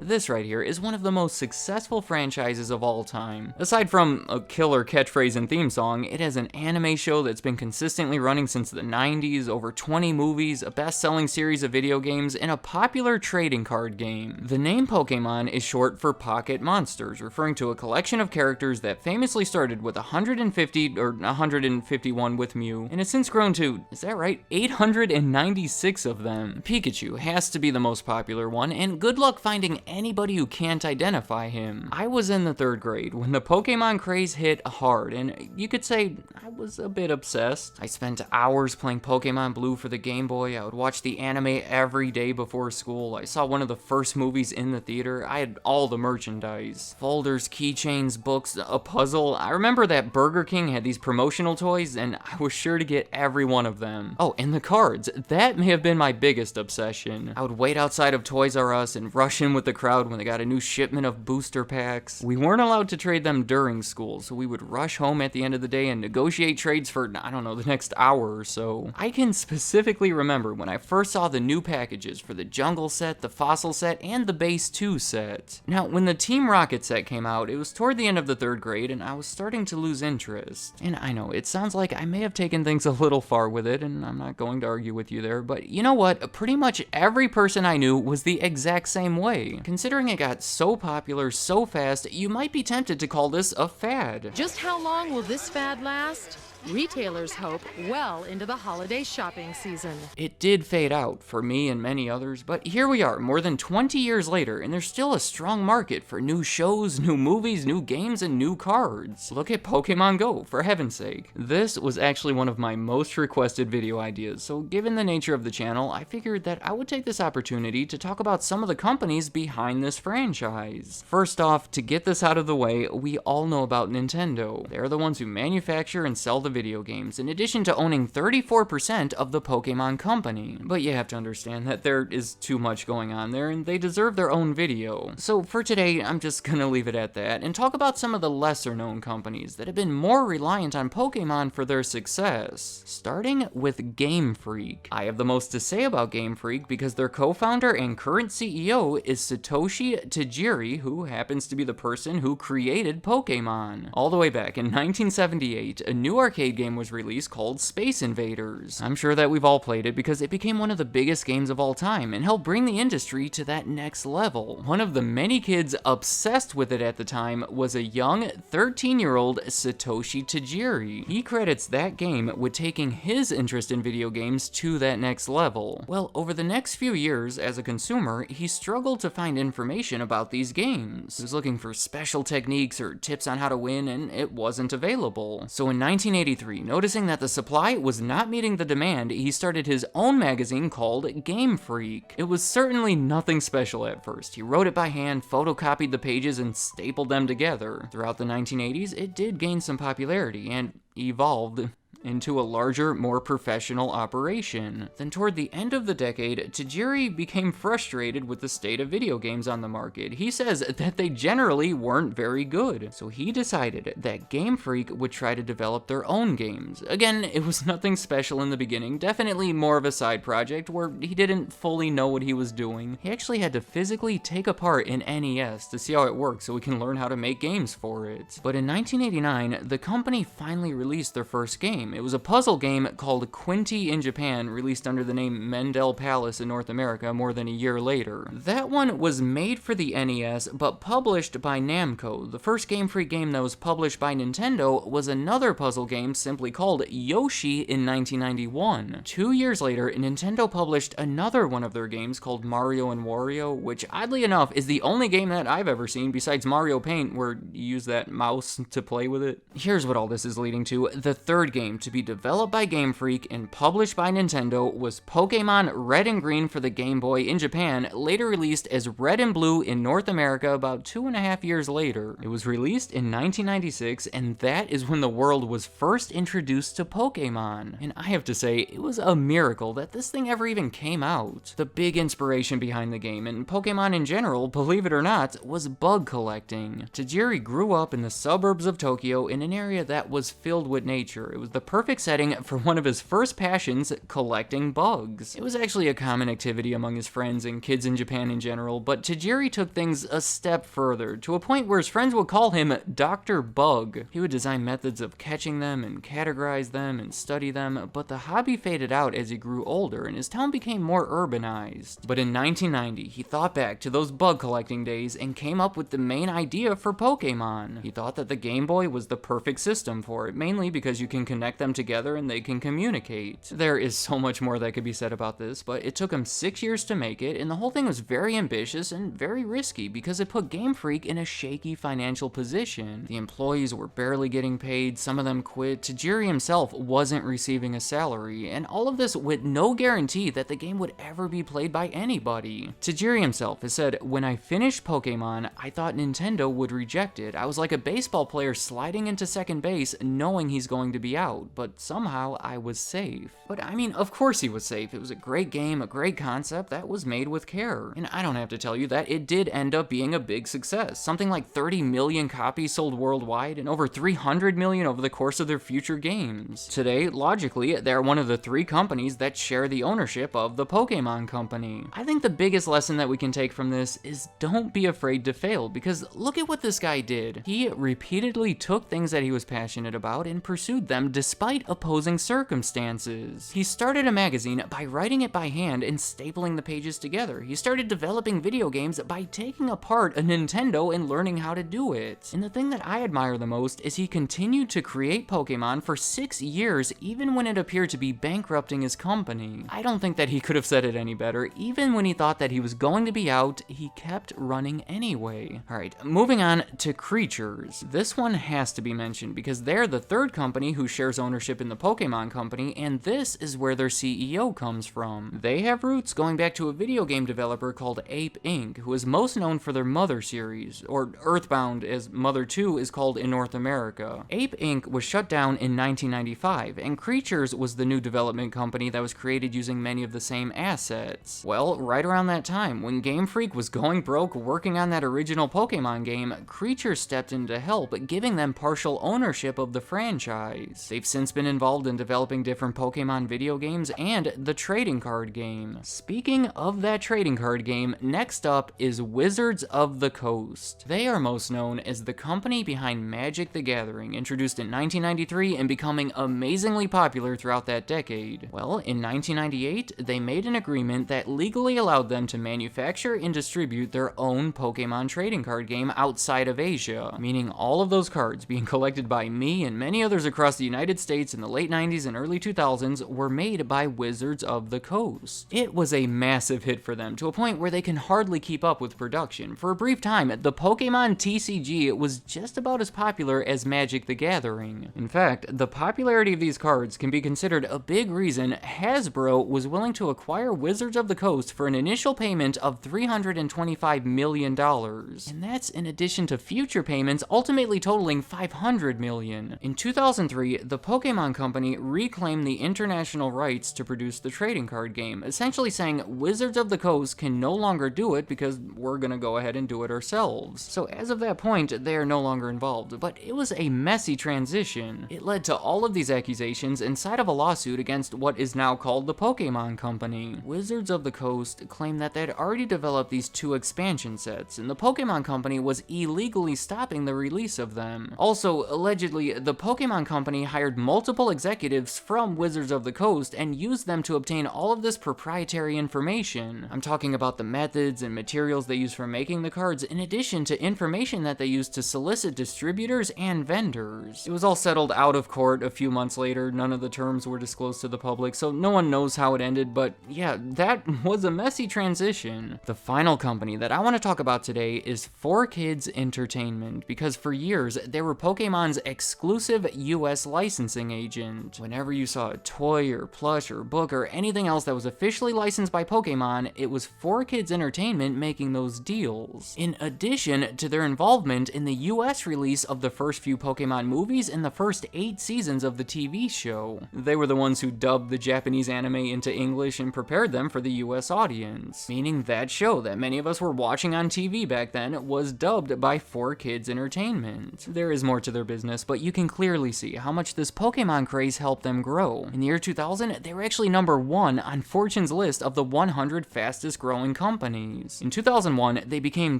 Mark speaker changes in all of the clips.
Speaker 1: This right here is one of the most successful franchises of all time. Aside from a killer catchphrase and theme song, it has an anime show that's been consistently running since the 90s, over 20 movies, a best-selling series of video games, and a popular trading card game. The name Pokémon is short for Pocket Monsters, referring to a collection of characters that famously started with 150 or 151 with Mew, and has since grown to, is that right, 896 of them. Pikachu has to be the most popular one, and good luck finding anybody who can't identify him. I was in the 3rd grade when the Pokemon craze hit hard, and you could say I was a bit obsessed. I spent hours playing Pokemon Blue for the Game Boy. I would watch the anime every day before school. I saw one of the first movies in the theater. I had all the merchandise. Folders, keychains, books, a puzzle. I remember that Burger King had these promotional toys, and I was sure to get every one of them. Oh, and the cards. That may have been my biggest obsession. I would wait outside of Toys R Us and rush in with the crowd when they got a new shipment of booster packs. We weren't allowed to trade them during school, so we would rush home at the end of the day and negotiate trades for, I don't know, the next hour or so. I can specifically remember when I first saw the new packages for the Jungle set, the Fossil set, and the Base 2 set. Now, when the Team Rocket set came out, it was toward the end of the 3rd grade, and I was starting to lose interest. And I know, it sounds like I may have taken things a little far with it, and I'm not going to argue with you there, but you know what? Pretty much every person I knew was the exact same way. Considering it got so popular so fast, you might be tempted to call this a fad.
Speaker 2: Just how long will this fad last? Retailers hope well into the holiday shopping season.
Speaker 1: It did fade out for me and many others, but here we are more than 20 years later, and there's still a strong market for new shows, new movies, new games, and new cards. Look at Pokemon Go, for heaven's sake. This was actually one of my most requested video ideas, so given the nature of the channel, I figured that I would take this opportunity to talk about some of the companies behind this franchise. First off, to get this out of the way, we all know about Nintendo. They're the ones who manufacture and sell the video games, in addition to owning 34% of the Pokémon Company. But you have to understand that there is too much going on there, and they deserve their own video. So for today, I'm just gonna leave it at that, and talk about some of the lesser known companies that have been more reliant on Pokémon for their success. Starting with Game Freak. I have the most to say about Game Freak because their co-founder and current CEO is Satoshi Tajiri, who happens to be the person who created Pokémon. All the way back in 1978, a new arcade game was released called Space Invaders. I'm sure that we've all played it because it became one of the biggest games of all time and helped bring the industry to that next level. One of the many kids obsessed with it at the time was a young 13-year-old Satoshi Tajiri. He credits that game with taking his interest in video games to that next level. Well, over the next few years, as a consumer, he struggled to find information about these games. He was looking for special techniques or tips on how to win, and it wasn't available. So in 1983, noticing that the supply was not meeting the demand, he started his own magazine called Game Freak. It was certainly nothing special at first. He wrote it by hand, photocopied the pages, and stapled them together. Throughout the 1980s, it did gain some popularity and evolved into a larger, more professional operation. Then toward the end of the decade, Tajiri became frustrated with the state of video games on the market. He says that they generally weren't very good, so he decided that Game Freak would try to develop their own games. Again, it was nothing special in the beginning, definitely more of a side project where he didn't fully know what he was doing. He actually had to physically take apart an NES to see how it works so we can learn how to make games for it. But in 1989, the company finally released their first game. It was a puzzle game called Quinty in Japan, released under the name Mendel Palace in North America more than a year later. That one was made for the NES, but published by Namco. The first Game Freak game that was published by Nintendo was another puzzle game simply called Yoshi in 1991. 2 years later, Nintendo published another one of their games called Mario & Wario, which oddly enough is the only game that I've ever seen besides Mario Paint where you use that mouse to play with it. Here's what all this is leading to. The third game to be developed by Game Freak and published by Nintendo was Pokémon Red and Green for the Game Boy in Japan, later released as Red and Blue in North America about 2.5 years later. It was released in 1996, and that is when the world was first introduced to Pokémon. And I have to say, it was a miracle that this thing ever even came out. The big inspiration behind the game, and Pokémon in general, believe it or not, was bug collecting. Tajiri grew up in the suburbs of Tokyo in an area that was filled with nature. It was the perfect setting for one of his first passions, collecting bugs. It was actually a common activity among his friends and kids in Japan in general, but Tajiri took things a step further, to a point where his friends would call him Dr. Bug. He would design methods of catching them and categorize them and study them, but the hobby faded out as he grew older and his town became more urbanized. But in 1990, he thought back to those bug collecting days and came up with the main idea for Pokémon. He thought that the Game Boy was the perfect system for it, mainly because you can connect them together and they can communicate. There is so much more that could be said about this, but it took him 6 years to make it, and the whole thing was very ambitious and very risky because it put Game Freak in a shaky financial position. The employees were barely getting paid, some of them quit, Tajiri himself wasn't receiving a salary, and all of this with no guarantee that the game would ever be played by anybody. Tajiri himself has said, "When I finished Pokemon, I thought Nintendo would reject it. I was like a baseball player sliding into second base knowing he's going to be out, but somehow I was safe." But I mean, of course he was safe. It was a great game, a great concept that was made with care. And I don't have to tell you that it did end up being a big success. Something like 30 million copies sold worldwide and over 300 million over the course of their future games. Today, logically, they're one of the 3 companies that share the ownership of the Pokémon Company. I think the biggest lesson that we can take from this is don't be afraid to fail, because look at what this guy did. He repeatedly took things that he was passionate about and pursued them despite opposing circumstances. He started a magazine by writing it by hand and stapling the pages together. He started developing video games by taking apart a Nintendo and learning how to do it. And the thing that I admire the most is he continued to create Pokémon for 6 years even when it appeared to be bankrupting his company. I don't think that he could have said it any better. Even when he thought that he was going to be out, he kept running anyway. Alright, moving on to Creatures. This one has to be mentioned because they're the 3rd company who shares ownership in the Pokémon Company, and this is where their CEO comes from. They have roots going back to a video game developer called Ape Inc., who is most known for their Mother series, or Earthbound as Mother 2 is called in North America. Ape Inc. was shut down in 1995, and Creatures was the new development company that was created using many of the same assets. Well, right around that time, when Game Freak was going broke working on that original Pokemon game, Creatures stepped in to help, giving them partial ownership of the franchise. They've since been involved in developing different Pokemon video games and the trading card game. Speaking of that trading card game, next up is Wizards of the Coast. They are most known as the company behind Magic the Gathering, introduced in 1993 and becoming amazingly popular throughout that decade. Well, in 1998, they made an agreement that legally allowed them to manufacture and distribute their own Pokemon trading card game outside of Asia, meaning all of those cards being collected by me and many others across the United States in the late 90s and early 2000s were made by Wizards of the Coast. It was a massive hit for them, to a point where they can hardly keep up with production. For a brief time, the Pokemon TCG was just about as popular as Magic the Gathering. In fact, the popularity of these cards can be considered a big reason Hasbro was willing to acquire Wizards of the Coast for an initial payment of $325 million. And that's in addition to future payments ultimately totaling $500 million. In 2003, the Pokémon Company reclaimed the international rights to produce the trading card game, essentially saying Wizards of the Coast can no longer do it because we're gonna go ahead and do it ourselves. So as of that point, they are no longer involved, but it was a messy transition. It led to all of these accusations inside of a lawsuit against what is now called the Pokémon Company. Wizards of the Coast claimed that they had already developed these 2 expansion sets, and the Pokémon Company was illegally stopping the release of them. Also, allegedly, the Pokémon Company hired multiple executives from Wizards of the Coast and used them to obtain all of this proprietary information. I'm talking about the methods and materials they used for making the cards, in addition to information that they used to solicit distributors and vendors. It was all settled out of court a few months later. None of the terms were disclosed to the public, so no one knows how it ended, but yeah, that was a messy transition. The final company that I want to talk about today is 4Kids Entertainment, because for years, they were Pokemon's exclusive US licensing agent. Whenever you saw a toy or plush or book or anything else that was officially licensed by Pokemon, it was 4Kids Entertainment making those deals. In addition to their involvement in the US release of the first few Pokemon movies and the first 8 seasons of the TV show. They were the ones who dubbed the Japanese anime into English and prepared them for the US audience, meaning that show that many of us were watching on TV back then was dubbed by 4Kids Entertainment. There is more to their business, but you can clearly see how much this Pokemon craze helped them grow. In the year 2000, they were actually number 1 on Fortune's list of the 100 fastest growing companies. In 2001, they became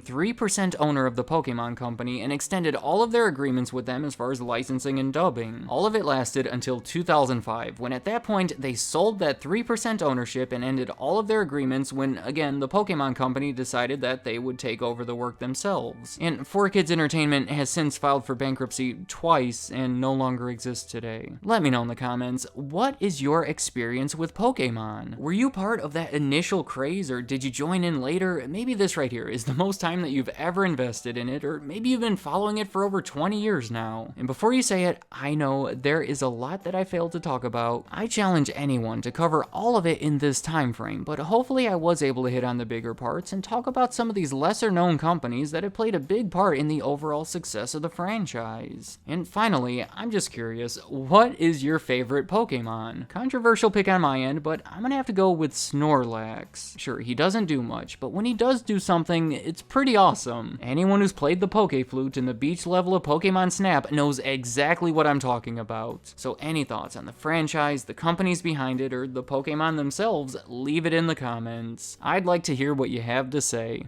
Speaker 1: 3% owner of the Pokemon Company and extended all of their agreements with them as far as licensing and dubbing. All of it lasted until 2005, when at that point they sold that 3% ownership and ended all of their agreements when, again, the Pokemon Company decided that they would take over the work themselves. And 4Kids Entertainment has since filed for bankruptcy twice and no longer exists today. Let me know in the comments, what is your experience with Pokemon? Were you part of that initial craze, or did you join in later? Maybe this right here is the most time that you've ever invested in it, or maybe you've been following it for over 20 years now. And before you say it, I know there is a lot that I failed to talk about. I challenge anyone to cover all of it in this time frame, but hopefully I was able to hit on the bigger parts and talk about some of these lesser known companies that have played a big part in the overall success of the franchise. And finally, I'm just curious, what is your favorite Pokemon? Controversial pick on my end, but I'm gonna have to go with Snorlax. Sure, he doesn't do much, but when he does do something, it's pretty awesome. Anyone who's played the Pokeflute in the beach level of Pokemon Snap knows exactly what I'm talking about. So any thoughts on the franchise, the companies behind it, or the Pokemon themselves, leave it in the comments. I'd like to hear what you have to say.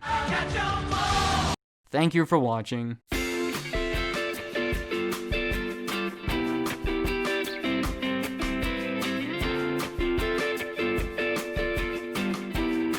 Speaker 1: Thank you for watching.